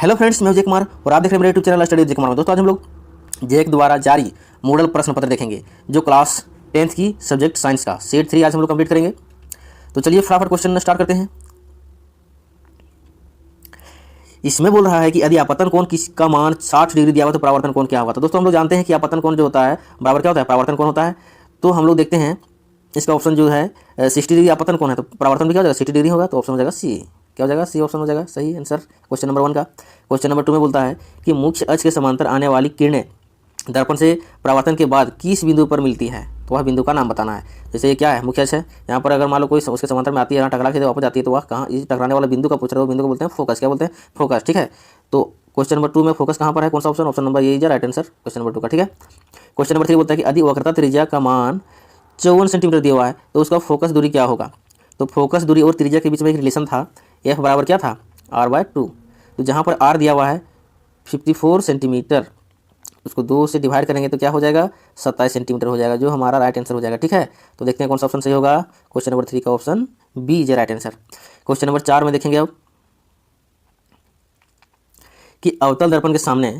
Hello friends, मैं विजय कुमार और आप देख रहे हैं मेरे YouTube channel study Vijay Kumar. दोस्तों, आज हम लोग जेक द्वारा जारी मॉडल प्रश्न पत्र देखेंगे जो क्लास 10th की सब्जेक्ट साइंस का सेट 3 आज हम लोग कंप्लीट करेंगे। तो चलिए फटाफट क्वेश्चन स्टार्ट करते हैं। इसमें बोल रहा है कि यदि आपतन कोण का मान 60 डिग्री दिया हुआ तो परावर्तन कोण क्या होगा। तो दोस्तों, हम लोग जानते हैं कि आपतन कोण जो होता है बराबर क्या होता है, परावर्तन कोण होता है। तो हम लोग देखते हैं इसका ऑप्शन जो है 60 डिग्री आपतन कोण है, तो परावर्तन भी क्या हो जाएगा 60 डिग्री होगा। तो ऑप्शन हो जाएगा सी। क्या हो जाएगा, सी ऑप्शन हो जाएगा सही आंसर क्वेश्चन नंबर 1 का। क्वेश्चन नंबर 2 में बोलता है कि मुख्य अक्ष के समांतर आने वाली किरणें दर्पण से परावर्तन के बाद किस बिंदु पर मिलती है, तो वह बिंदु का नाम बताना है। जैसे ये क्या है, मुख्य अक्ष है। यहाँ पर अगर मान लो कोई उसके समांतर में आती है, यहाँ टकरा के वापस जाती है, तो वह कहाँ, इस टकराने वाला बिंदु का पूछ रहे हो, बिंदु को बोलते हैं फोकस। क्या बोलते हैं, फोकस। ठीक है, तो क्वेश्चन नंबर 2 में फोकस कहाँ पर है, कौन सा ऑप्शन, ऑप्शन नंबर ये राइट आंसर क्वेश्चन नंबर 2 का। ठीक है, क्वेश्चन नंबर 3 बोलता है कि यदि वक्रता त्रिज्या का मान 54 सेंटीमीटर दिया हुआ है तो उसका फोकस दूरी क्या होगा। तो फोकस दूरी और त्रिज्या के बीच में एक रिलेशन था, एफ बराबर क्या था, r/2। तो जहाँ पर r दिया हुआ है 54 सेंटीमीटर, उसको 2 से डिवाइड करेंगे तो क्या हो जाएगा 27 सेंटीमीटर हो जाएगा, जो हमारा राइट आंसर हो जाएगा। ठीक है, तो देखते हैं कौन सा ऑप्शन सही होगा। क्वेश्चन नंबर 3 का option B is right answer. Question number 4 में देखेंगे अब कि अवतल दर्पण के सामने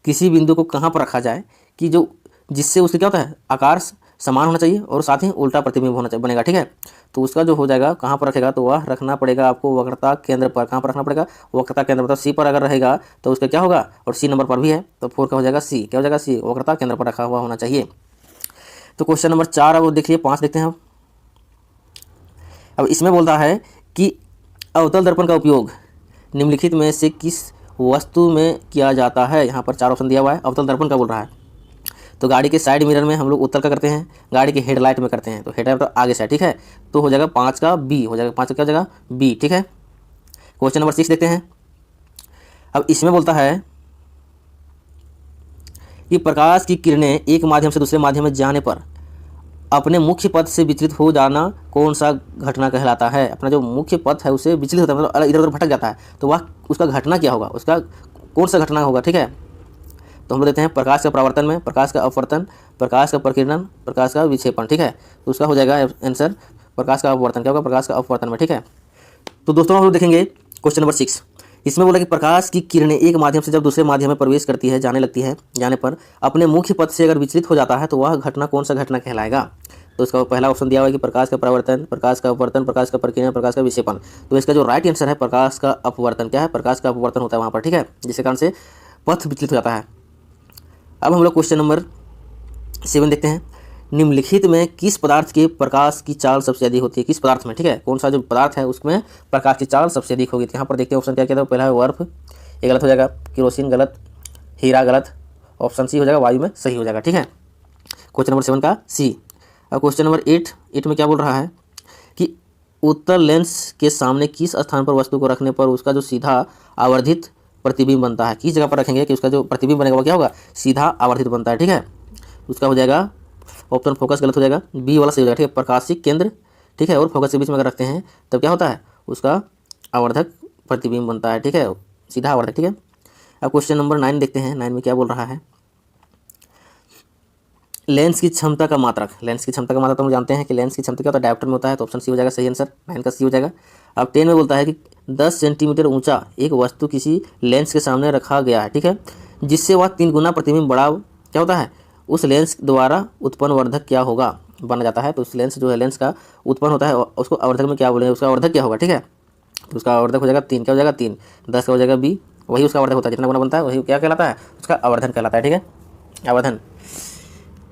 किसी बिंदु को कहाँ पर रखा जाए कि जो जिससे उसके क्या होता है, आकार समान होना चाहिए और साथ ही उल्टा प्रतिबिंब होना चाहिए बनेगा। ठीक है, तो उसका जो हो जाएगा कहाँ पर रखेगा, तो वह रखना पड़ेगा आपको वक्रता केंद्र पर। कहाँ पर रखना पड़ेगा, वक्रता केंद्र पर। तो सी पर अगर रहेगा तो उसका क्या होगा, और सी नंबर पर भी है तो 4 का हो जाएगा सी। क्या हो जाएगा, सी, वक्रता केंद्र पर रखा हुआ होना चाहिए। तो क्वेश्चन नंबर 4 अब देखिए, 5 देखते हैं। अब इसमें बोलता है कि अवतल दर्पण का उपयोग निम्नलिखित में से किस वस्तु में किया जाता है। यहाँ पर 4 ऑप्शन दिया हुआ है, अवतल दर्पण का बोल रहा है। तो गाड़ी के साइड मिरर में हम लोग उत्तल का करते हैं, गाड़ी के हेडलाइट में करते हैं, तो हेडलाइट तो आगे से। ठीक है, तो हो जाएगा 5 का बी हो जाएगा, 5 का क्या हो जाएगा बी। ठीक है, क्वेश्चन नंबर 6 देखते हैं। अब इसमें बोलता है कि प्रकाश की किरणें एक माध्यम से दूसरे माध्यम में जाने पर अपने मुख्य पथ से विचलित हो जाना कौन सा घटना कहलाता है। अपना जो मुख्य पथ है उसे विचलित होता है, मतलब इधर उधर भटक जाता है, तो वह उसका घटना क्या होगा, उसका कौन सा घटना होगा। ठीक है, तो हम लोग देते हैं प्रकाश का परावर्तन में, प्रकाश का अपवर्तन, प्रकाश का प्रकीर्णन, प्रकाश का विक्षेपण। ठीक है, तो उसका हो जाएगा आंसर प्रकाश का अपवर्तन। क्या होगा, प्रकाश का अपवर्तन में। ठीक है, तो दोस्तों हम लोग देखेंगे क्वेश्चन नंबर 6। इसमें बोला कि प्रकाश की किरणें एक माध्यम से जब दूसरे माध्यम में प्रवेश करती है, जाने लगती है, जाने पर अपने मुख्य पथ से अगर विचलित हो जाता है तो वह घटना कौन सा घटना कहलाएगा। तो इसका पहला ऑप्शन दिया हुआ है कि प्रकाश का परावर्तन, प्रकाश का अपवर्तन, प्रकाश का प्रकीर्णन, प्रकाश का विक्षेपण। तो इसका जो राइट आंसर है प्रकाश का अपवर्तन। क्या है, प्रकाश का अपवर्तन होता है वहाँ पर। ठीक है, जिसके कारण से पथ विचलित हो जाता है। अब हम लोग क्वेश्चन नंबर 7 देखते हैं। निम्नलिखित में किस पदार्थ के प्रकाश की चाल सबसे अधिक होती है, किस पदार्थ में। ठीक है, कौन सा जो पदार्थ है उसमें प्रकाश की चाल सबसे अधिक होगी। तो यहाँ पर देखते हैं ऑप्शन क्या क्या था। पहला है बर्फ, ये गलत हो जाएगा। केरोसिन गलत, हीरा गलत, ऑप्शन सी हो जाएगा वायु में सही हो जाएगा। ठीक है, क्वेश्चन नंबर 7 का सी। अब क्वेश्चन नंबर 8 में क्या बोल रहा है कि उत्तल लेंस के सामने किस स्थान पर वस्तु को रखने पर उसका जो सीधा आवर्धित प्रतिबिंब बनता है, किस जगह पर रखेंगे कि उसका जो प्रतिबिंब बनेगा वो क्या होगा, सीधा आवर्धित बनता है। ठीक है, उसका हो जाएगा ऑप्शन फोकस गलत हो जाएगा, बी वाला सही हो जाएगा। ठीक है, प्रकाशिक केंद्र। ठीक है, और फोकस के बीच में अगर रखते हैं तब क्या होता है, उसका आवर्धक प्रतिबिंब बनता है। ठीक है, सीधा आवर्धक। ठीक है, अब क्वेश्चन नंबर 9 देखते हैं। 9 में क्या बोल रहा है, लेंस की क्षमता का मात्रक। लेंस की क्षमता का मात्रक तो हम जानते हैं कि लेंस की क्षमता क्या होता है, डायोप्टर में होता है, तो ऑप्शन सी हो जाएगा सही आंसर, 9 का सी हो जाएगा। अब 10 में बोलता है कि 10 सेंटीमीटर ऊंचा एक वस्तु किसी लेंस के सामने रखा गया है। ठीक है, जिससे वह 3 गुना प्रतिबिंब बड़ा क्या होता है, उस लेंस द्वारा उत्पन्न वर्धक क्या होगा, बना जाता है। तो उस लेंस जो है लेंस का उत्पन्न होता है उसको आवर्धक में क्या बोलेंगे, उसका आवर्धक क्या होगा। ठीक है, तो उसका आवर्धक हो जाएगा 3। क्या हो जाएगा 3, 10 का हो जाएगा बी, वही उसका आवर्धक होता है, जितना गुना बनता है वही क्या कहलाता है, उसका आवर्धन कहलाता है। ठीक है, आवर्धन।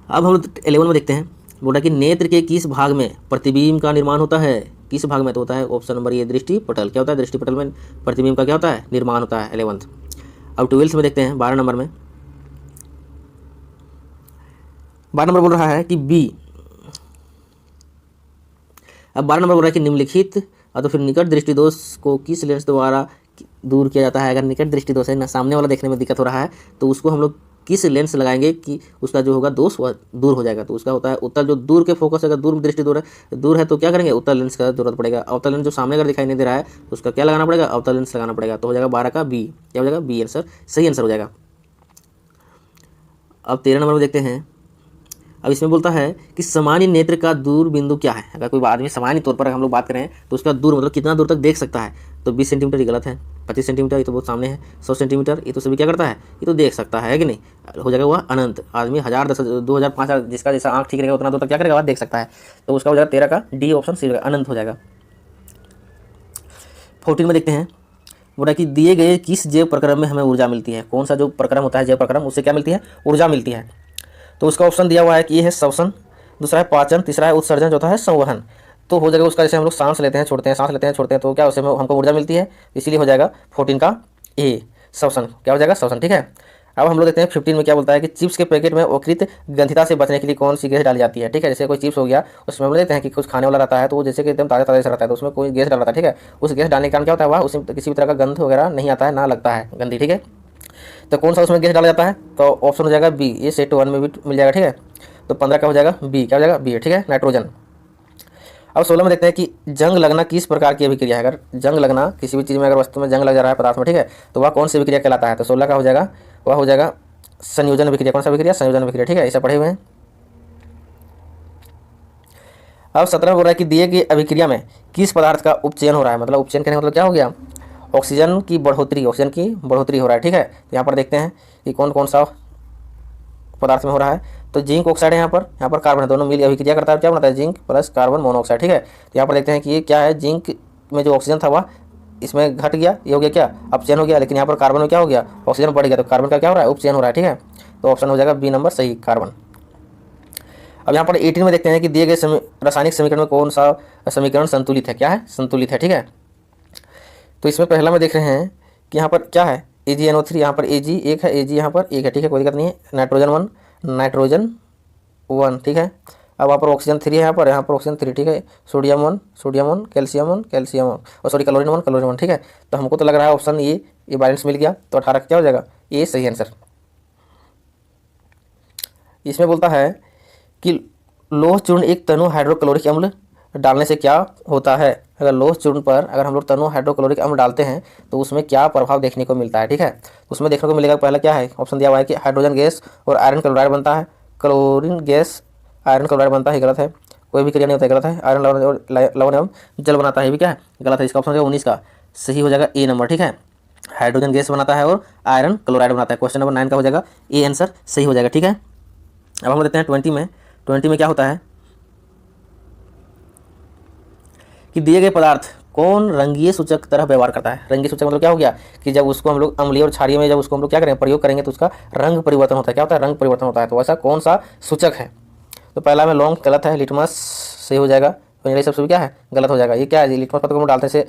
अब हम लोग 11 में देखते हैं। बोला कि नेत्र के किस भाग में प्रतिबिंब का निर्माण होता है, किस भाग में, तो होता है ऑप्शन नंबर ये दृष्टि पटल। क्या होता है, दृष्टि पटल में प्रतिबिंब का क्या होता है, निर्माण होता है, 11th। अब 12th में देखते हैं 12 नंबर में। 12 नंबर बोल रहा है कि बी। अब 12 नंबर बोल रहा है कि निम्नलिखित तो फिर निकट दृष्टि दोष को किस लेंस द्वारा दूर किया जाता है। अगर निकट दृष्टि दोष है ना, सामने वाला देखने में दिक्कत हो रहा है, तो उसको हम लोग किस लेंस लगाएंगे कि उसका जो होगा दोष दूर हो जाएगा। तो उसका होता है उत्तल, जो दूर के फोकस, अगर दूर दृष्टि दूर है तो क्या करेंगे, उत्तल लेंस का जरूरत पड़ेगा। अवतल लेंस जो सामने अगर दिखाई नहीं दे रहा है तो उसका क्या लगाना पड़ेगा, अवतल लेंस लगाना पड़ेगा। तो हो जाएगा 12 का बी। क्या हो जाएगा, बी आंसर सही आंसर हो जाएगा। अब 13 नंबर में देखते हैं। अब इसमें बोलता है कि सामान्य नेत्र का दूर बिंदु क्या है। अगर कोई आदमी सामान्य तौर पर हम लोग बात करें तो उसका दूर मतलब कितना दूर तक देख सकता है, तो 20 सेंटीमीटर ये गलत है, 25 सेंटीमीटर ये तो बहुत सामने है, 100 सेंटीमीटर ये तो सभी क्या करता है, ये तो देख सकता है कि नहीं, हो जाएगा वह अनंत। आदमी 1000, 10,000, 2000, 5000 जिसका जैसा आँख ठीक रहेगा उतना दूर तक क्या करेगा, वह देख सकता है। तो उसका हो जाएगा 13 का डी ऑप्शन सी हो जाएगा, अनंत हो जाएगा। 14 में देखते हैं, बोला कि दिए गए किस जैव प्रक्रम में हमें ऊर्जा मिलती है। कौन सा जो प्रक्रम होता है जैव प्रक्रम, उससे क्या मिलती है, ऊर्जा मिलती है। तो उसका ऑप्शन दिया हुआ है कि ये है श्वसन, दूसरा है पाचन, तीसरा है उत्सर्जन, चौथा है संवहन। तो हो जाएगा उसका, जैसे हम लोग सांस लेते हैं छोड़ते हैं, सांस लेते हैं छोड़ते हैं, तो क्या उससे हमको ऊर्जा मिलती है, इसीलिए हो जाएगा 14 का ए श्वसन, क्या हो जाएगा श्वसन, ठीक है। अब हम लोग देखते हैं 15 में क्या बोलता है कि चिप्स के पैकेट में अकृत गंधिता से बचने के लिए कौन सी गैस डाली जाती है, ठीक है। जैसे कोई चिप्स हो गया, उसमें हम देखते हैं कि कुछ खाने वाला रहता है, तो वो जैसे कि एकदम ताज़ा ताज़ा से रहता है, तो उसमें कोई गैस डाल रहता है, ठीक है। उस गैस डालने के कारण क्या होता है, वह उसमें किसी भी तरह का गंध वगैरह नहीं आता है, ना लगता है गंदी, ठीक है। तो कौन सा उसमें गैस डाला जाता है, तो ऑप्शन हो जाएगा बी, ये सेट 1 में भी मिल जाएगा, ठीक है। तो 15 का हो जाएगा बी, क्या हो जाएगा बी, ठीक है, नाइट्रोजन। अब 16 में देखते हैं कि जंग लगना किस प्रकार की अभिक्रिया है। अगर जंग लगना किसी भी चीज़ में, अगर वस्तु में जंग लग जा रहा है पदार्थ में, ठीक है, तो वह कौन सी अभिक्रिया कहलाता है। तो 16 का हो जाएगा, वह हो जाएगा संयोजन अभिक्रिया। कौन सा अभिक्रिया, संयोजन अभिक्रिया, ठीक है, ऐसा पढ़े हुए हैं। अब 17 बोल रहा है कि दिए गए अभिक्रिया में किस पदार्थ का उपचयन हो रहा है। मतलब उपचयन करने का मतलब क्या हो गया, ऑक्सीजन की बढ़ोतरी हो रहा है, ठीक है। तो यहाँ पर देखते हैं कि कौन कौन सा पदार्थ में हो रहा है। तो जिंक ऑक्साइड है, यहाँ पर कार्बन है, दोनों मिल अभिक्रिया करता है, क्या बनाता है, जिंक प्लस कार्बन मोनोऑक्साइड, ठीक है। तो यहाँ पर देखते हैं कि ये क्या है, जिंक में जो ऑक्सीजन था वह इसमें घट गया, ये हो गया क्या, अपचयन हो गया। लेकिन यहाँ पर कार्बन में क्या हो गया, ऑक्सीजन बढ़ गया, तो कार्बन का क्या हो रहा है, उपचयन हो रहा है, ठीक है। तो ऑप्शन हो जाएगा बी नंबर सही, कार्बन। अब यहाँ पर 18 में देखते हैं कि दिए गए रासायनिक समीकरण में कौन सा समीकरण संतुलित है, क्या है, संतुलित है, ठीक है। तो इसमें पहला में देख रहे हैं कि यहाँ पर क्या है, AgNO3, यहाँ पर Ag एक है, Ag यहाँ पर एक है, ठीक है, कोई दिक्कत नहीं है। नाइट्रोजन 1, ठीक है। अब वहाँ पर ऑक्सीजन 3 है, यहाँ पर ऑक्सीजन 3, ठीक है। सोडियम 1, कैल्शियम 1, और सॉरी क्लोरीन 1, ठीक है। तो हमको तो लग रहा है ऑप्शन ये बैलेंस मिल गया, तो 18 क्या हो जाएगा, ये सही आंसर। इसमें बोलता है कि लोह चूर्ण एक तनु हाइड्रोक्लोरिक अम्ल डालने से क्या होता है। अगर लोह चूर्ण पर अगर हम लोग तनु हाइड्रोक्लोरिक अम्ल डालते हैं तो उसमें क्या प्रभाव देखने को मिलता है, ठीक है। उसमें देखने को मिलेगा, पहला क्या है, ऑप्शन दिया हुआ है कि हाइड्रोजन गैस और आयरन क्लोराइड बनता है, क्लोरीन गैस आयरन क्लोराइड बनता है, गलत है, कोई भी क्रिया नहीं होता है, गलत है। आयरन लवण एवं जल बनाता है, ये भी क्या है, गलत है। इसका ऑप्शन 19 का सही हो जाएगा ए नंबर, ठीक है। हाइड्रोजन गैस बनाता है और आयरन क्लोराइड बनाता है। क्वेश्चन नंबर 9 का हो जाएगा ए आंसर सही हो जाएगा, ठीक है। अब हम देखते हैं 20 में क्या होता है कि दिए गए पदार्थ कौन रंगीय सूचक तरह व्यवहार करता है। रंगीय सूचक मतलब क्या हो गया कि जब उसको हम लोग अम्लीय और क्षारीय में जब उसको हम लोग क्या करेंगे, प्रयोग करेंगे, तो उसका रंग परिवर्तन होता है, क्या होता है, रंग परिवर्तन होता है। तो ऐसा कौन सा सूचक है। तो पहला में लौंग गलत है, लिटमस सही हो जाएगा, ये सब क्या है, गलत हो जाएगा। ये क्या है, लिटमस पत्र को हम डालते हैं,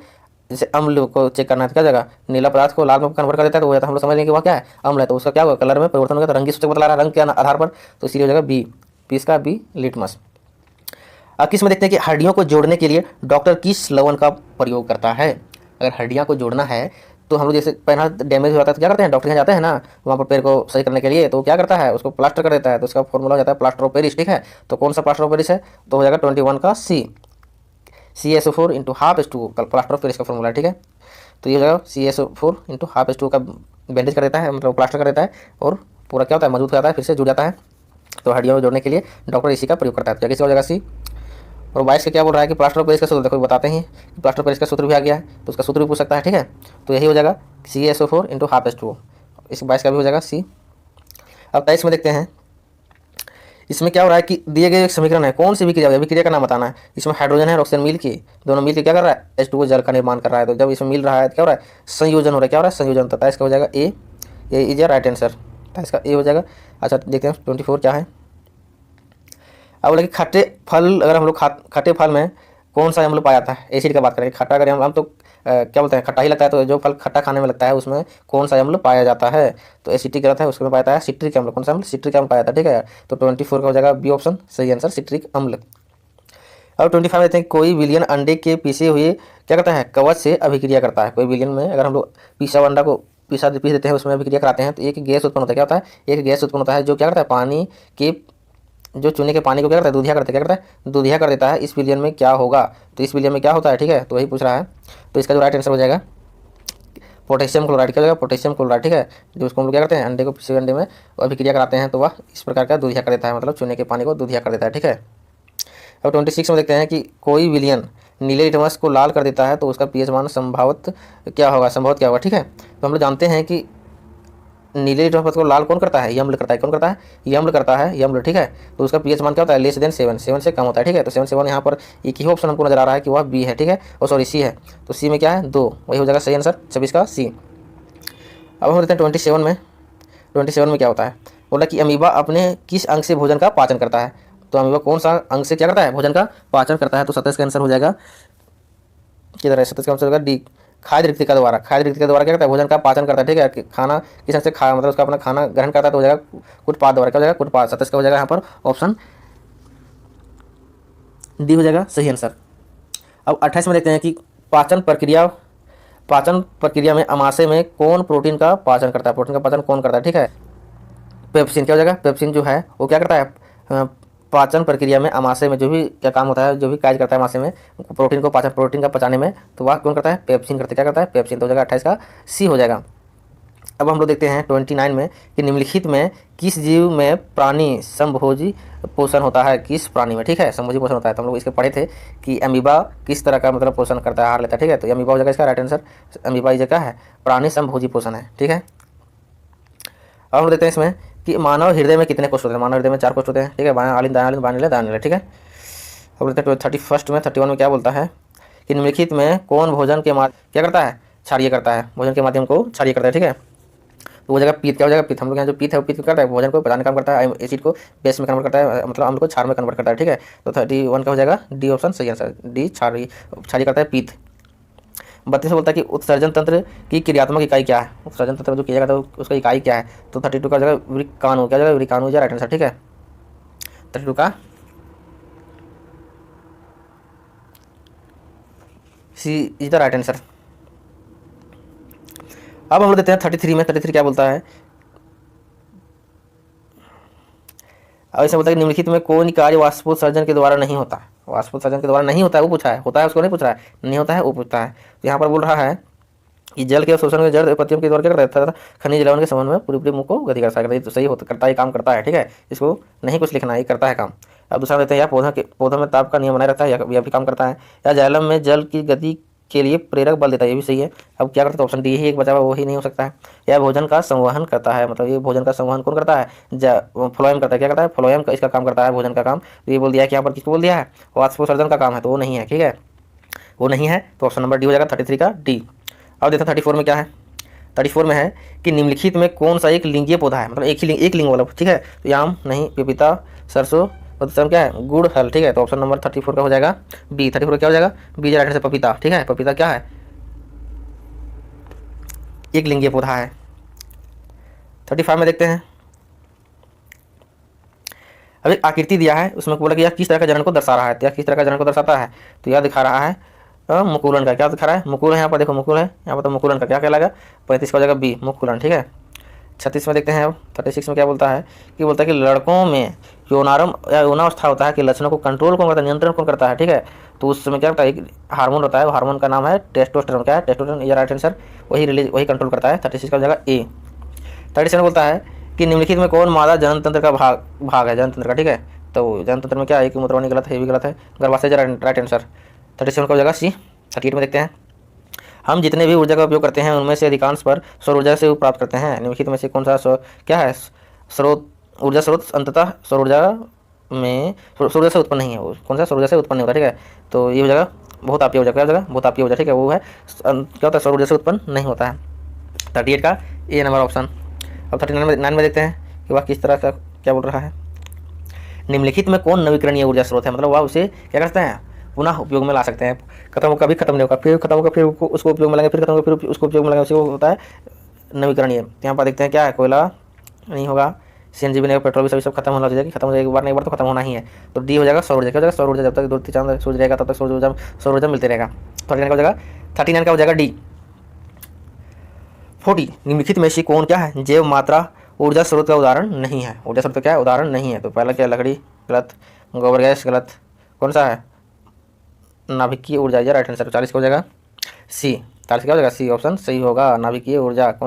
जैसे अम्ल को चेक करना है, तो क्या जाएगा, नीला पदार्थ को लाल में कन्वर्ट कर देता है, तो वो जाता है, हम लोग समझ लेंगे वह क्या है, अम्ल है, तो उसका क्या होगा, कलर में परिवर्तन होगा। तो रंगीय सूचक बता रहा है रंग के आधार पर, तो इसीलिए हो जाएगा बी, पीस का बी लिटमस। अब किस में देखते हैं कि हड्डियों को जोड़ने के लिए डॉक्टर किस लवण का प्रयोग करता है। अगर हड्डियां को जोड़ना है तो हम लोग जैसे पैर डैमेज हो जाता है तो क्या करते हैं, डॉक्टर के यहाँ जाते हैं ना, वहाँ पर पैर को सही करने के लिए, तो क्या करता है, उसको प्लास्टर कर देता है। तो उसका फॉर्मूला हो जाता है प्लास्टर ऑफ पेरिस, ठीक है। तो कौन सा प्लास्टर ऑफ पेरिस है, तो हो जाएगा 21 का सी, CaSO4 × ½ प्लास्टर ऑफ पेरिस का फॉर्मूला, ठीक है। तो ये हो जाएगा CaSO4 × ½ का बैंडेज कर देता है, मतलब प्लास्टर कर देता है, और पूरा क्या होता है, मजबूत हो जाता है, फिर से जुड़ जाता है। तो हड्डियों को जोड़ने के लिए डॉक्टर इसी का प्रयोग करता है। तो किसका हो जाएगा सी। और 22 का क्या बोल रहा है कि प्लास्टर ऑफ पेरिस का सूत्र, देखो बताते हैं कि प्लास्टर ऑफ पेरिस का सूत्र भी आ गया है, तो उसका सूत्र भी पूछ सकता है, ठीक है। तो यही हो जाएगा CaSO4 × ½ इस 22 का भी हो जाएगा सी। अब 23 में देखते हैं, इसमें क्या हो रहा है कि दिए गए एक समीकरण है, कौन सी विक्रिया, विक्रिया का नाम बताना है। इसमें हाइड्रोजन है और ऑक्सीजन मिल के, दोनों मिल के क्या कर रहा है, H2O जल का निर्माण कर रहा है। तो जब इसमें मिल रहा है तो क्या हो रहा है, संयोजन हो रहा है, क्या हो रहा है, संयोजन। तो इसका हो जाएगा ए इज ए राइट आंसर, इसका ए हो जाएगा। अच्छा देखते हैं 24 क्या है। अब बोला कि खट्टे फल, अगर हम लोग खट्टे फल में कौन सा अम्ल पाया जाता है, एसिड का बात करें, खट्टा अगर हम तो क्या बोलते हैं, खट्टा ही लगता है, तो जो फल खट्टा खाने में लगता है उसमें कौन सा अम्ल पाया जाता है। तो एसिटिक गलत है, उसमें पाया जाता है सिट्रिक अम्ल। कौन सा अम्ल, सिट्रिक अम्ल पाया जाता है, ठीक है। तो 24 का हो जाएगा बी ऑप्शन सही आंसर, सिट्रिक अम्ल। अब 25 देते हैं, कोई विलियन अंडे के पीसे हुए क्या करता है, कवच से अभिक्रिया करता है। कोई विलियन में अगर हम लोग पीस देते हैं, उसमें अभिक्रिया कराते हैं, तो एक गैस उत्पन्न होता है, क्या होता है, एक गैस उत्पन्न होता है जो क्या करता है, पानी के जो चूने के पानी को क्या करता है, दूधिया करता है, क्या करता है, दूधिया कर देता है। इस विलियन में क्या होगा, तो इस विलियन में क्या होता है, ठीक है, तो वही पूछ रहा है। तो इसका जो राइट आंसर हो जाएगा पोटेशियम क्लोराइड, क्या हो जाएगा, पोटेशियम क्लोराइड, ठीक है। जो उसको हम लोग क्या करते हैं, अंडे को पिसे अंडे में अभिक्रिया कराते हैं, तो वह इस प्रकार का दूधिया कर देता है, मतलब चूने के पानी को दूधिया कर देता है, ठीक है। अब 26 में देखते हैं कि कोई विलियन नीले लिटमस को लाल कर देता है तो उसका पीएच मान संभावित क्या होगा, ठीक है। तो हम लोग जानते हैं कि नीले लिटमस को लाल कौन करता है, यम्ल करता है। कौन करता है, यम्ल करता है, यम्ल, ठीक है। तो उसका पीएच मान क्या होता है, लेस देन 7, 7 से कम होता है, ठीक है। तो 7 7 यहाँ पर एक ही ऑप्शन हमको नजर आ रहा है कि वह बी है, ठीक है, और सॉरी सी है। तो सी में क्या है, 2, वही हो जाएगा सही आंसर 26 का सी। अब हम देखते हैं 27 में क्या होता है। बोला कि अमीबा अपने किस अंग से भोजन का पाचन करता है। तो अमीबा कौन सा अंग से क्या करता है, भोजन का पाचन करता है। तो 27 का आंसर हो जाएगा किधर है, 27 का आंसर होगा डी, खाद्य रिक्तिका द्वारा। खाद्य रिक्तिका द्वारा क्या करता है, भोजन का पाचन करता है, ठीक है। खाना किस अंग से खा मतलब उसका अपना खाना ग्रहण करता है तो हो जाएगा कुटपाद द्वारा। क्या हो जाएगा, कुटपाद। 27 का हो जाएगा यहाँ पर ऑप्शन डी हो जाएगा सही आंसर। अब 28 में देखते हैं कि पाचन प्रक्रिया में अमाशय में कौन प्रोटीन का पाचन करता है। प्रोटीन का पाचन कौन करता है, ठीक है। पेप्सिन। क्या हो जाएगा, पेप्सिन जो है वो क्या करता है, पाचन प्रक्रिया में अमाशय में जो भी क्या काम होता है, जो भी कार्य करता है अमाशय में प्रोटीन का पचाने में, तो वह कौन करता है, पेप्सिन करता है। क्या करता है, पेप्सिन। तो हो जाएगा 28 का सी हो जाएगा। अब हम लोग देखते हैं 29 में कि निम्नलिखित में किस जीव में प्राणी संभोजी पोषण होता है, किस प्राणी में, ठीक है, संभोजी पोषण होता है। तो हम लोग इसके पढ़े थे कि अमीबा किस तरह का मतलब पोषण करता है, आहार लेता है, ठीक है। तो अमीबा हो जाएगा इसका राइट आंसर। अमीबा ये क्या है, प्राणी संभोजी पोषण है, ठीक है। अब हम देखते हैं इसमें कि मानव हृदय में कितने कोष्ठ होते हैं। मानव हृदय में 4 कोष्ठ होते हैं, ठीक है, बायां आलिंद, दायां आलिंद, बायां नीले, दायां नीले, ठीक है। अब देखते हैं 31 में क्या बोलता है कि निम्नलिखित में कौन भोजन के माध्यम क्या करता है, क्षारीय करता है, भोजन के माध्यम को क्षारीय करता है, ठीक है। तो वो जगह पीत। क्या हो जाएगा, पीत। हम लोग यहाँ जो पीत है वो पीत करता है, भोजन को पचाने का काम करता है, एसिड को बेस में कन्वर्ट करता है, मतलब अम्ल को क्षार में कन्वर्ट करता है, ठीक है। तो 31 का हो जाएगा डी ऑप्शन सही आंसर, डी क्षारीय करता है, पीत। 32 में बोलता है कि उत्सर्जन तंत्र की क्रियात्मक इकाई क्या है। उत्सर्जन तंत्र जो किया जाता है उसका इकाई क्या है। तो 32 का हो जाएगा वृक्काणु। क्या हो जाएगा, वृक्काणु राइट आंसर, ठीक है। 32 का सी इज द राइट आंसर। अब हम लोग देते हैं 33 क्या बोलता है। अब ऐसा बोलता है कि निम्नलिखित में कोई कार्य वाष्पोत्सर्जन के द्वारा नहीं होता। वाष्पोत्सर्जन के द्वारा नहीं होता है वो पूछा है, होता है उसको नहीं पूछ रहा है, नहीं होता है वो पूछता है। तो यहाँ पर बोल रहा है कि जल के अवशोषण में जड़ पत्तियों के द्वारा क्या करता है, खनिज लवण के संबंध में पूरी मुख को गति करता है। तो सही होता करता है, काम करता है, ठीक है। इसको नहीं कुछ लिखना, ये करता है काम। अब दूसरा देते हैं या पौधों में ताप का नियम बनाए रहता है, यह भी काम करता है। या जाइलम में जल की गति के लिए प्रेरक बल देता है, ये भी सही है। अब क्या करता है, ऑप्शन डी ही एक बचा हुआ, वो ही नहीं हो सकता है। या भोजन का संवहन करता है, मतलब ये भोजन का संवहन कौन करता है, फ्लोएम करता है। क्या करता है, फ्लोएम का इसका काम करता है, भोजन का काम। तो ये बोल दिया है कि यहाँ पर किसको बोल दिया है, वाष्पोत्सर्जन का काम है, तो वो नहीं है, ठीक है, वो नहीं है। तो ऑप्शन नंबर डी हो जाएगा 33 का डी। अब देखते हैं 34 में क्या है। 34 में है कि निम्नलिखित में कौन सा एक लिंगीय पौधा है, मतलब एक लिंग वाला, ठीक है। तो याम नहीं, पपीता, सरसों, और क्या है, गुड़, हल, ठीक है। तो ऑप्शन नंबर 34 का हो जाएगा बी। 34 क्या हो जाएगा, बी राइट से पपीता, ठीक है। पपीता क्या है, एक लिंगीय पौधा है। 35 में देखते हैं। अब एक आकृति दिया है, उसमें बोला कि यह किस तरह का जनन को दर्शा रहा है। यह किस तरह का जनन को दर्शाता है, तो यह दिखा रहा है मुकुलन का। क्या दिखा रहा है, मुकुल है, यहाँ पर देखो मुकुल है, यहाँ पर तो मुकुलन का क्या कहलाएगा, 35 का हो जाएगा बी, मुकुलन, ठीक है। 36 में देखते हैं। अब 36 में क्या बोलता है कि बोलता है कि लड़कों में यौनारंभ या यौनावस्था होता है कि लक्षणों को कंट्रोल कौन करता है, नियंत्रण कौन करता है, ठीक है। तो उस समय क्या होता है, एक हार्मोन होता है, वो हार्मोन का नाम है टेस्टोस्टेरोन। क्या है, टेस्टोस्टेरोन, ये राइट आंसर, वही कंट्रोल करता है। 36 का हो जाएगा ए। 37 बोलता है कि निम्नलिखित में कौन मादा जनन तंत्र का भाग है, जनन तंत्र का, ठीक है। तो जनन तंत्र में क्या है, कि मूत्रवाहिनी गलत है, ये भी गलत है, गर्भाशय राइट आंसर। 37 का हो जाएगा सी। 38 में देखते हैं। हम जितने भी ऊर्जा का उपयोग करते हैं उनमें से अधिकांश पर सौर ऊर्जा से प्राप्त करते हैं। निम्नलिखित में से कौन सा क्या है, ऊर्जा स्रोत अंततः सौर ऊर्जा से उत्पन्न नहीं है। वो कौन सा, सौर ऊर्जा से उत्पन्न नहीं होता, ठीक है। तो ये हो जाएगा बहुतापीय ऊर्जा। क्या हो जाएगा, बहुतापीय ऊर्जा, ठीक है। वो है क्या होता है, सौर ऊर्जा से उत्पन्न नहीं होता है। 38 का ए नंबर ऑप्शन। अब 39 में देखते हैं कि वह किस तरह का क्या बोल रहा है। निम्नलिखित में कौन नवीकरणीय ऊर्जा स्रोत है, मतलब वह उसे क्या करते हैं, पुनः उपयोग में ला सकते हैं। खत्म होगा, कभी खत्म नहीं होगा, फिर खत्म होगा, फिर उसको उपयोग में लाएंगे, फिर खत्म होगा, फिर उसको उपयोग में लाएंगे, उसी को होता है नवीकरणीय। यहाँ पर देखते हैं क्या है, कोयला नहीं होगा, सीएनजी भी नहीं, पेट्रोल भी सभी सब खत्म होना चाहिए, खत्म हो जाएगा, एक बार तो खत्म होना ही है। तो डी हो जाएगा सौर ऊर्जा। क्या हो जाएगा, सौर ऊर्जा। जब तक दूर चांद सूर्य रहेगा तब तक सौर ऊर्जा मिलते रहेगा। 39 का हो जाएगा, 39 का हो जाएगा डी। 40 निम्नलिखित में से कौन क्या है, जैव मात्रा ऊर्जा स्रोत का उदाहरण नहीं है। ऊर्जा स्रोत क्या है, उदाहरण नहीं है। तो पहला क्या, लकड़ी गलत, गोबर गैस गलत, कौन सा है, नाभिकीय ऊर्जा, राइट आंसर। 40 का हो जाएगा सी। 40 क्या हो जाएगा सी ऑप्शन सही होगा, नाभिकीय ऊर्जा।